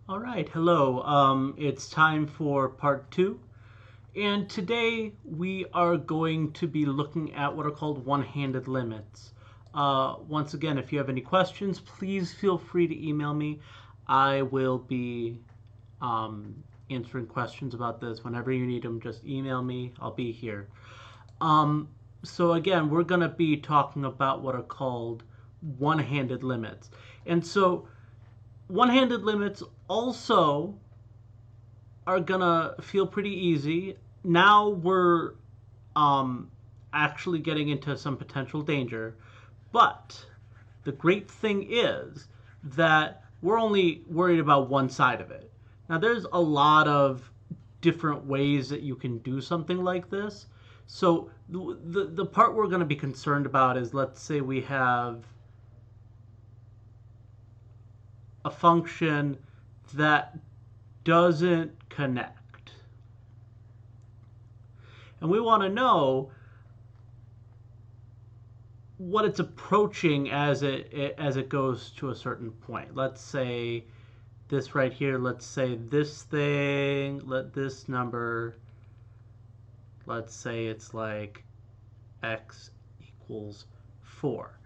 All right, hello. It's time for part two. And today we are going to be looking at what are called one-handed limits. Once again, if you have any questions, please feel free to email me. I will be answering questions about this. Whenever you need them, just email me. I'll be here. Um, so again, we're going to be talking about what are called one-handed limits. And so one-handed limits also are gonna feel pretty easy. Now we're um, actually getting into some potential danger, but the great thing is that we're only worried about one side of it. Now there's a lot of different ways that you can do something like this. So the part we're going to be concerned about is, let's say we have a function that doesn't connect. And we want to know what it's approaching as it goes to a certain point. Let's say this right here, let's say this thing, let this number, let's say it's like x equals 4.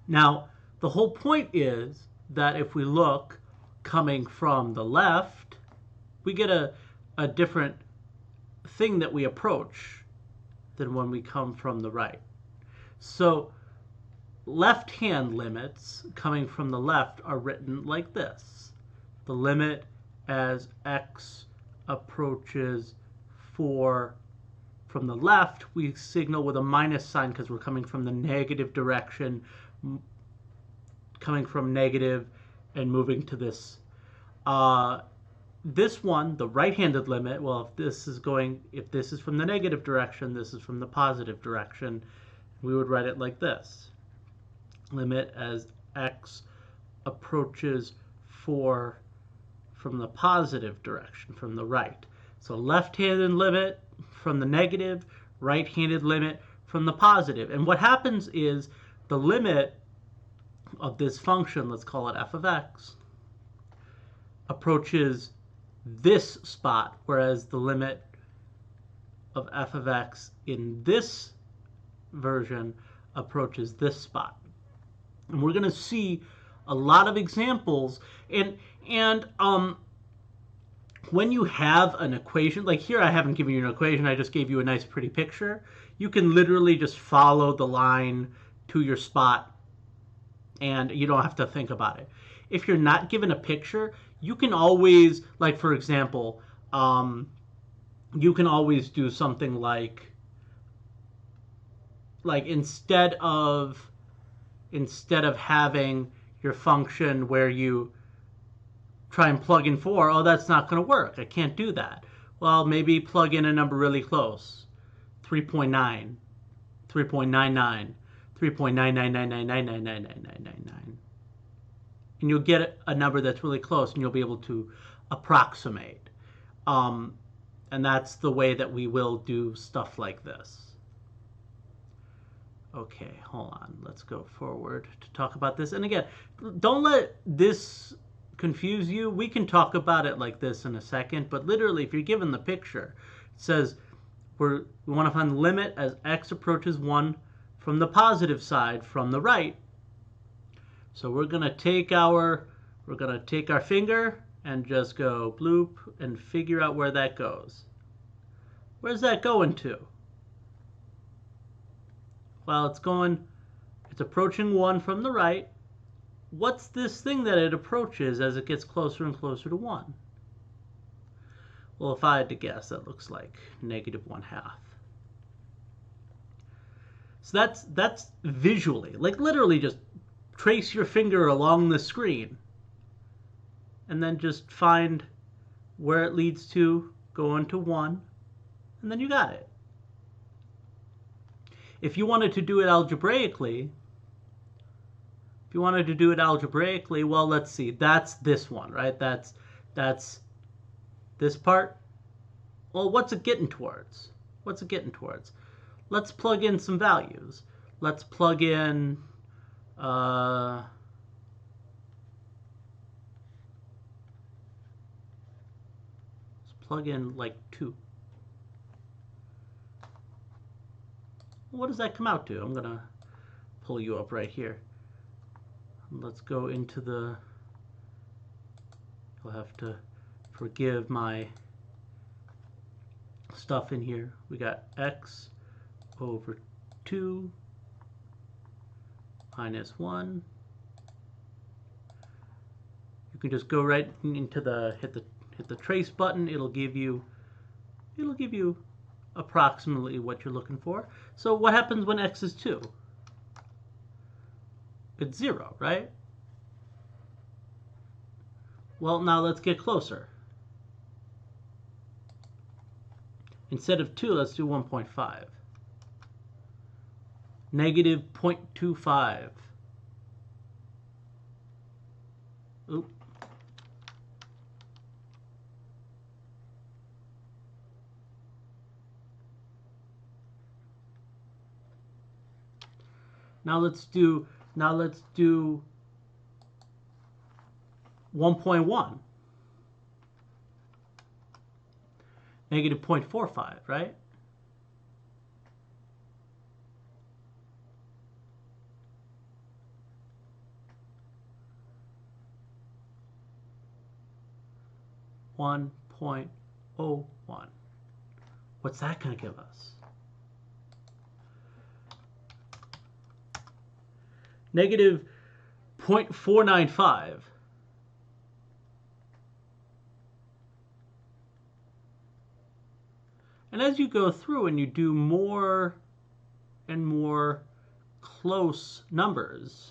Now, the whole point is that if we look coming from the left, we get a different thing that we approach than when we come from the right. So left-hand limits coming from the left are written like this. The limit as x approaches 4 from the left, we signal with a minus sign because we're coming from the negative direction, coming from negative and moving to this. This one, the right-handed limit, well, if this is from the negative direction, this is from the positive direction, we would write it like this. Limit as x approaches 4 from the positive direction, from the right. So left-handed limit from the negative, right-handed limit from the positive. And what happens is the limit of this function, let's call it f of x, approaches this spot, whereas the limit of f of x in this version approaches this spot. And we're going to see a lot of examples. And when you have an equation, like here I haven't given you an equation, I just gave you a nice pretty picture. You can literally just follow the line to your spot and you don't have to think about it. If you're not given a picture, you can always, like for example, you can always do something like instead of having your function where you try and plug in 4, oh, that's not going to work. I can't do that. Well, maybe plug in a number really close, 3.9, 3.99, 3.999999999, and you'll get a number that's really close, and you'll be able to approximate. And that's the way that we will do stuff like this. Okay, hold on. Let's go forward to talk about this. And again, don't let this confuse you. We can talk about it like this in a second, but literally, if you're given the picture, it says we want to find the limit as x approaches 1 from the positive side from the right. So we're going to take our finger and just go bloop and figure out where that goes. Where's that going to? Well, it's approaching 1 from the right. What's this thing that it approaches as it gets closer and closer to 1? Well, if I had to guess, that looks like -1/2. So that's visually, like literally just trace your finger along the screen and then just find where it leads to, go into 1, and then you got it. If you wanted to do it algebraically, well, let's see. That's this one, right? That's this part. Well, what's it getting towards? Let's plug in some values. Let's plug in plug in like 2. What does that come out to? I'm going to pull you up right here. Let's go into the, you'll have to forgive my stuff in here. We got x over 2 minus 1. You can just go right into the hit the trace button. It'll give you approximately what you're looking for. So what happens when x is 2? It's 0, right? Well, now let's get closer. Instead of 2, let's do 1.5. Negative 0.25. Oop. Now let's do 1.1. Negative 0.45, right? (1.01). What's that going to give us? Negative 0.495. And as you go through and you do more and more close numbers,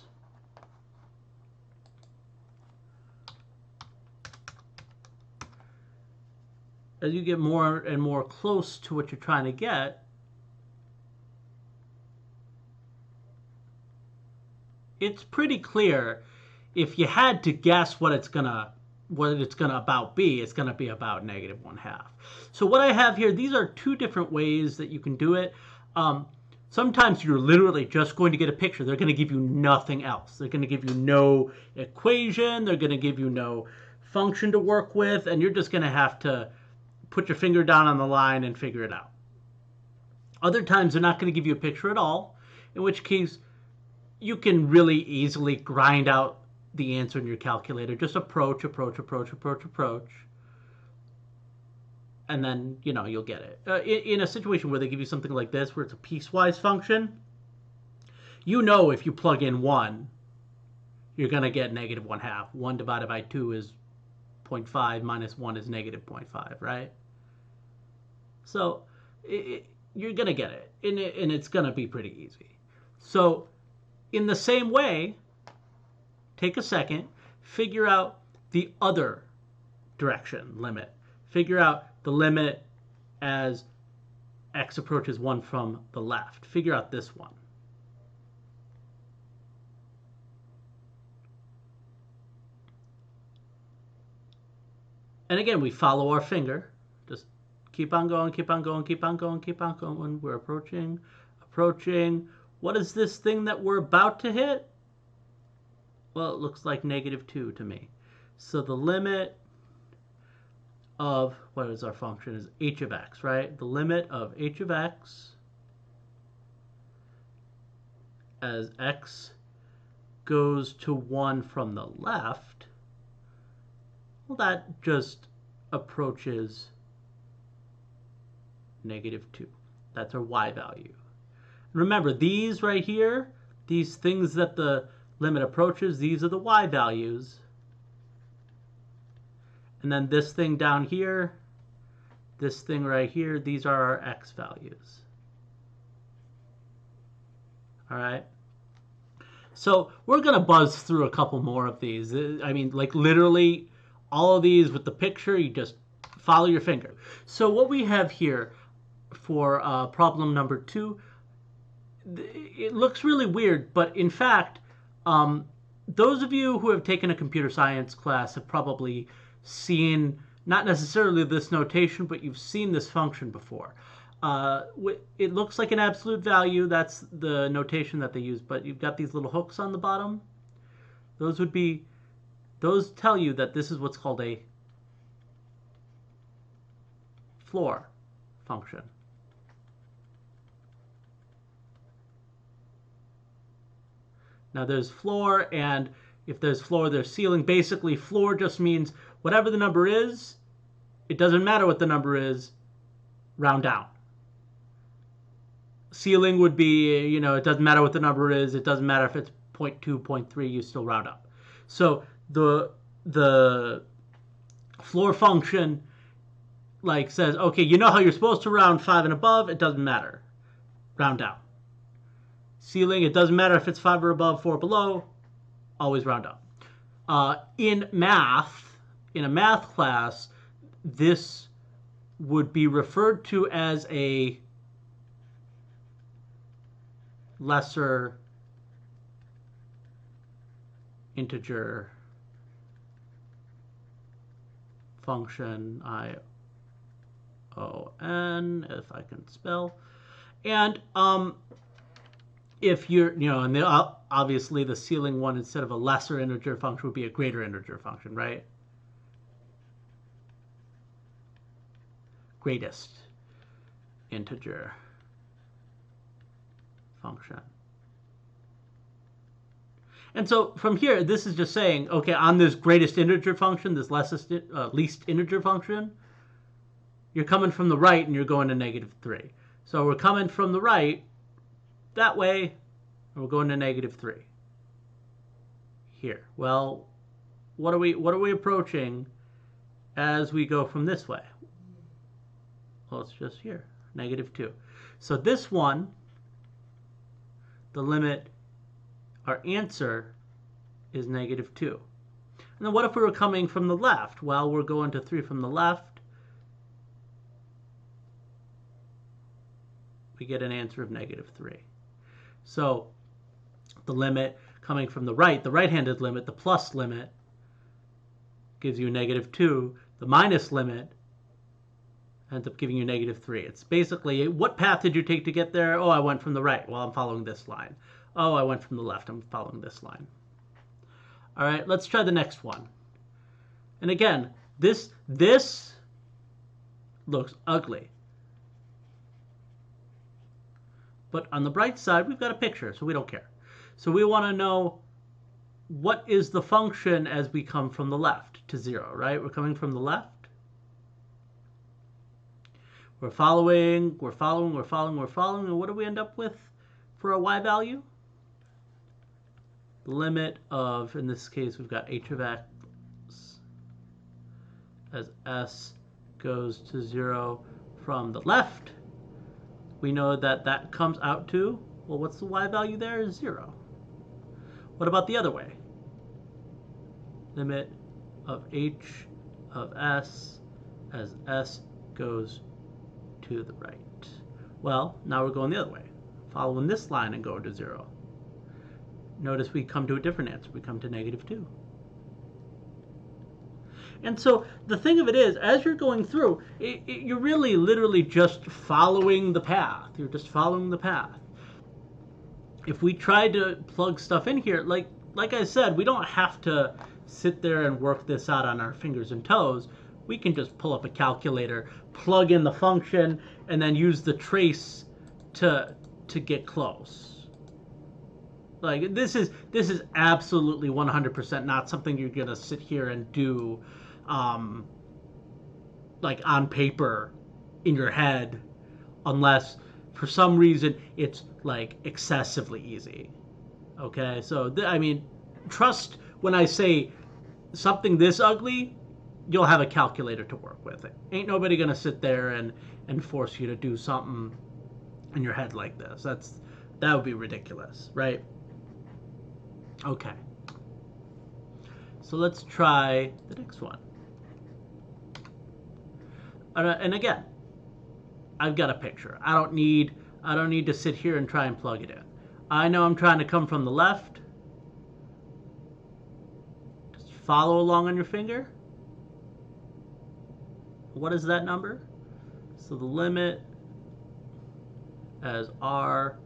as you get more and more close to what you're trying to get, it's pretty clear. If you had to guess what it's gonna about be, it's gonna be about negative 1/2. So what I have here, these are 2 different ways that you can do it. Sometimes you're literally just going to get a picture. They're going to give you nothing else. They're going to give you no equation. They're going to give you no function to work with, and you're just going to have to put your finger down on the line and figure it out. Other times they're not going to give you a picture at all, in which case you can really easily grind out the answer in your calculator. Just approach, and then, you'll get it. In a situation where they give you something like this, where it's a piecewise function, if you plug in 1, you're going to get negative 1/2. 1 divided by 2 is 0.5, minus 1 is negative 0.5, right? So you're going to get it, and it's going to be pretty easy. So in the same way, take a second, figure out the other direction limit. Figure out the limit as x approaches 1 from the left. Figure out this one. And again, we follow our finger. Just keep on going, keep on going, keep on going, keep on going. We're approaching. What is this thing that we're about to hit? Well, it looks like negative 2 to me. So the limit of, what is our function, is h of x, right? The limit of h of x as x goes to 1 from the left, well, that just approaches negative 2. That's our y value. Remember, these right here, these things that the limit approaches, these are the y values. And then this thing down here, this thing right here, these are our x values. All right? So we're going to buzz through a couple more of these. I mean, like literally all of these with the picture, you just follow your finger. So what we have here for problem number 2, it looks really weird, but in fact, those of you who have taken a computer science class have probably seen, not necessarily this notation, but you've seen this function before. It looks like an absolute value. That's the notation that they use, but you've got these little hooks on the bottom. Those tell you that this is what's called a floor function. Now there's floor, and if there's floor, there's ceiling. Basically, floor just means whatever the number is, it doesn't matter what the number is, round down. Ceiling would be, you know, it doesn't matter what the number is, it doesn't matter if it's 0.2, 0.3, you still round up. So the floor function like says, okay, you know how you're supposed to round 5 and above, it doesn't matter. Round down. Ceiling, it doesn't matter if it's 5 or above, 4 below, always round up. In a math class, this would be referred to as a lesser integer function, I-O-N, if I can spell. And if you're, you know, and obviously the ceiling one, instead of a lesser integer function, would be a greater integer function, right? Greatest integer function. And so from here, this is just saying, okay, on this greatest integer function, this least integer function, you're coming from the right and you're going to -3. So we're coming from the right that way, and we're going to -3 here. Well, what are we approaching as we go from this way? Well, it's just here, -2. So this one, the limit, our answer is -2. And then what if we were coming from the left? Well, we're going to 3 from the left. We get an answer of -3. So the limit coming from the right-handed limit, the plus limit, gives you -2. The minus limit ends up giving you -3. It's basically, what path did you take to get there? Oh, I went from the right. Well, I'm following this line. Oh, I went from the left. I'm following this line. All right, let's try the next one. And again, this looks ugly. But on the bright side, we've got a picture, so we don't care. So we want to know what is the function as we come from the left to 0, right? We're coming from the left. We're following, and what do we end up with for a y value? The limit of, in this case, we've got h of x as s goes to 0 from the left. We know that that comes out to, well, what's the y value there? Is 0. What about the other way? Limit of h of s as s goes to the right. Well, now we're going the other way, following this line and going to 0. Notice we come to a different answer. We come to -2. And so the thing of it is, as you're going through, you're really literally just following the path. You're just following the path. If we tried to plug stuff in here, like I said, we don't have to sit there and work this out on our fingers and toes. We can just pull up a calculator, plug in the function, and then use the trace to get close. Like, this is absolutely 100% not something you're gonna sit here and do like on paper in your head, unless for some reason it's like excessively easy. Okay, so I mean, trust when I say something this ugly, you'll have a calculator to work with. Ain't nobody gonna sit there and force you to do something in your head like this. That would be ridiculous, right? Okay. So let's try the next one. And again, I've got a picture. I don't need to sit here and try and plug it in. I know I'm trying to come from the left. Just follow along on your finger. What is that number? So the limit as r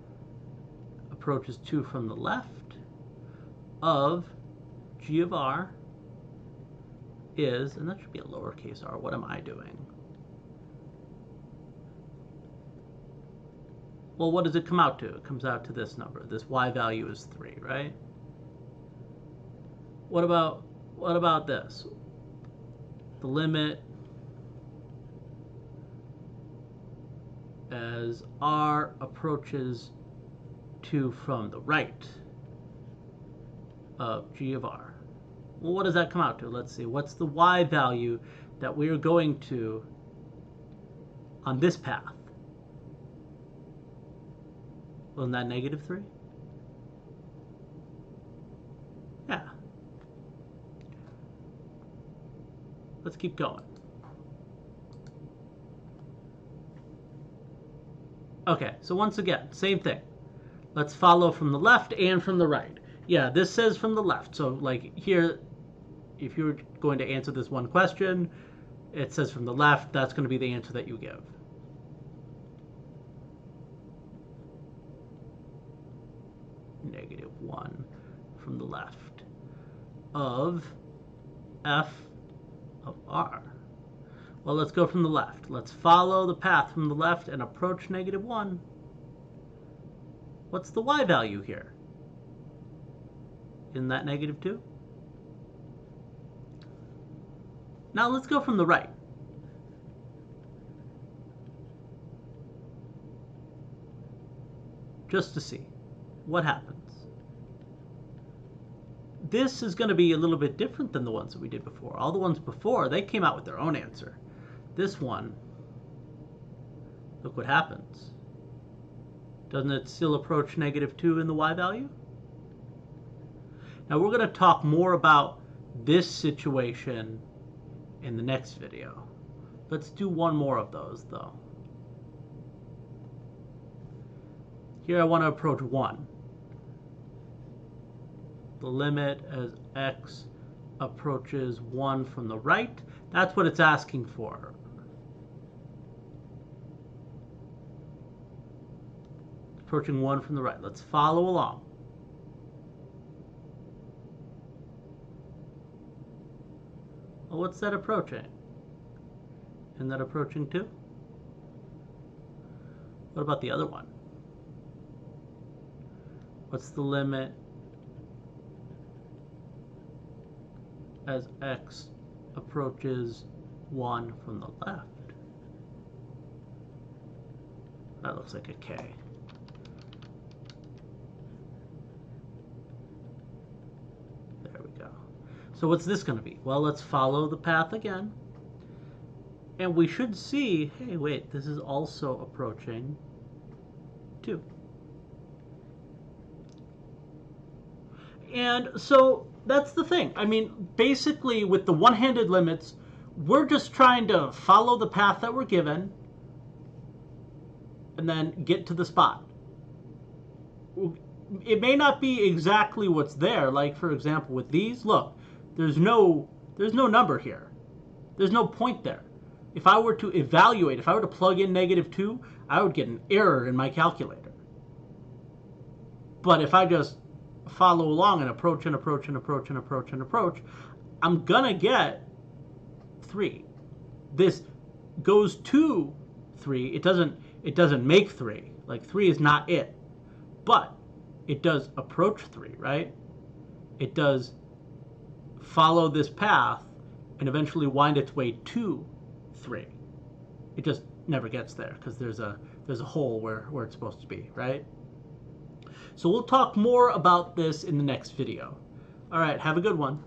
approaches 2 from the left of g of r is, and that should be a lowercase r. What am I doing? Well, what does it come out to? It comes out to this number. This y value is 3, right? What about this? The limit as r approaches 2 from the right of g of r. Well, what does that come out to? Let's see. What's the y value that we're going to on this path? Wasn't that negative 3? Yeah. Let's keep going. Okay, so once again, same thing. Let's follow from the left and from the right. Yeah, this says from the left. So like here, if you're going to answer this one question, it says from the left, that's going to be the answer that you give. -1 from the left of f of r. Well, let's go from the left. Let's follow the path from the left and approach -1. What's the y value here? Isn't that -2? Now let's go from the right. Just to see what happens. This is going to be a little bit different than the ones that we did before. All the ones before, they came out with their own answer. This one, look what happens. Doesn't it still approach -2 in the y value? Now we're going to talk more about this situation in the next video. Let's do one more of those though. Here I want to approach 1. The limit as x approaches 1 from the right. That's what it's asking for. Approaching 1 from the right. Let's follow along. Well, what's that approaching? Isn't that approaching 2? What about the other one? What's the limit as x approaches 1 from the left? That looks like a k. There we go. So what's this going to be? Well, let's follow the path again. And we should see, hey, wait, this is also approaching 2. And so that's the thing. I mean, basically with the one-handed limits, we're just trying to follow the path that we're given and then get to the spot. It may not be exactly what's there. Like, for example, with these, look, there's no number here. There's no point there. If I were to evaluate, if I were to plug in -2, I would get an error in my calculator. But if I just follow along and approach and approach and approach and approach and approach, I'm gonna get 3. This goes to 3. It doesn't make 3. Like 3 is not it, but it does approach 3, right? It does follow this path and eventually wind its way to 3. It just never gets there because there's a hole where it's supposed to be, right? So we'll talk more about this in the next video. All right, have a good one.